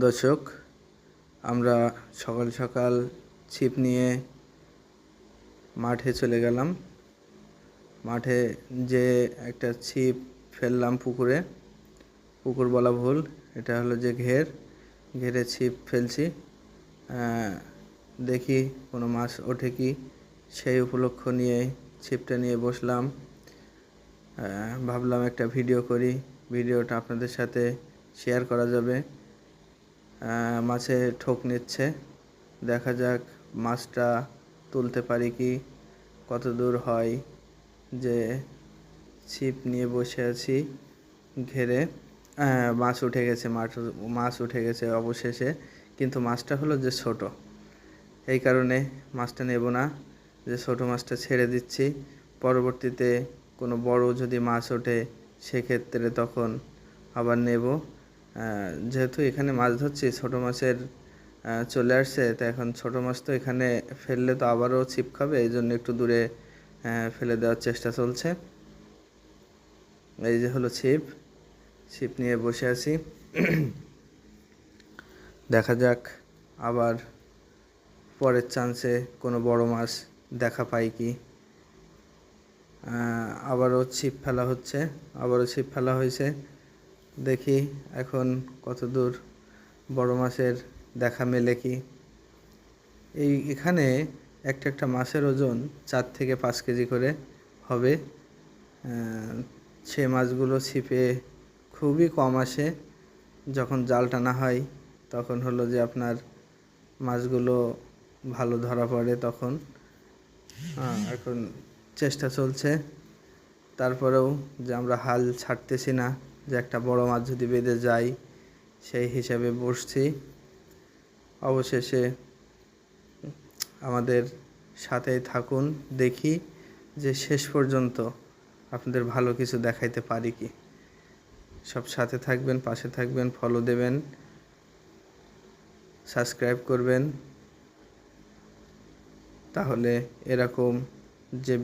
দর্শক, আমরা সকাল সকাল ছিপ নিয়ে মাঠে চলে গেলাম। মাঠে যে একটা ছিপ ফেললাম পুকুরে, পুকুর বলা ভুল, এটা হলো যে ঘেরে ছিপ ফেলছি। দেখি কোনো মাছ ওঠে কি, সেই উপলক্ষ নিয়ে ছিপটা নিয়ে বসলাম। ভাবলাম একটা ভিডিও করি, ভিডিওটা আপনাদের সাথে শেয়ার করা যাবে। মাছে ঠোক নিচ্ছে, দেখা যাক মাছটা তুলতে পারি কি, কত দূর হয়। যে ছিপ নিয়ে বসে আছি ঘেরে, মাছ উঠে গেছে, মাছ উঠে গেছে অবশেষে, কিন্তু মাছটা হলো যে ছোট, এই কারণে মাছটা নেব না, যে ছোট মাছটা ছেড়ে দিচ্ছি। পরবর্তীতে কোনো বড় যদি মাছ ওঠে সেক্ষেত্রে তখন আবার নেব। যেহেতু এখানে মাছ ধরছি, ছোট মাছের চলে আসছে, তো এখন ছোট মাছ তো এখানে ফেললে তো আবারও ছিপ খাবে, এই জন্য একটু দূরে ফেলে দেওয়ার চেষ্টা চলছে। এই যে হলো ছিপ নিয়ে বসে আছি। দেখা যাক আবার পরের চান্সে কোনো বড় মাছ দেখা পাই কি। আবারও ছিপ ফেলা হয়েছে, দেখি এখন কত দূর বড় মাছের দেখা মেলে কি। এখানে একটা মাছের ওজন 4 থেকে 5 কেজি করে হবে। সে মাছগুলো ছিপে খুবই কম আসে, যখন জাল টানা হয় তখন হলো যে আপনার মাছগুলো ভালো ধরা পড়ে তখন। এখন চেষ্টা চলছে, তারপরেও যে আমরা হাল ছাড়তেছি না, যে একটা বড় মাছ যদি বেঁধে যায় সেই হিসাবে বসছি। অবশেষে আমাদের সাথেই থাকুন, দেখি যে শেষ পর্যন্ত আপনাদের ভালো কিছু দেখাইতে পারি কি। সব সাথে থাকবেন, পাশে থাকবেন, ফলো দেবেন, সাবস্ক্রাইব করবেন, তাহলে এরকম যে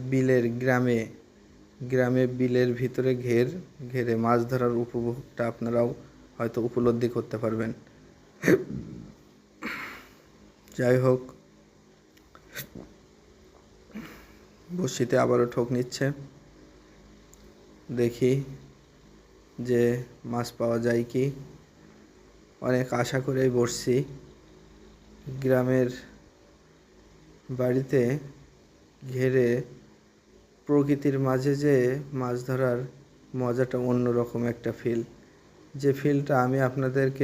গ্রামে বিলের ভিতরে ঘেরে মাছ ধরার উপভোগটা আপনারাও হয়তো উপলব্ধি করতে পারবেন। যাই হোক, বড়শিতে আবারও ঠোক নিচ্ছে, দেখি যে মাছ পাওয়া যায় কি। অনেক আশা করেই বসছি। গ্রামের বাড়িতে ঘেরে প্রকৃতির মাঝে যে মাছ ধরার মজাটা অন্যরকম একটা ফিল, যে ফিলটা আমি আপনাদেরকে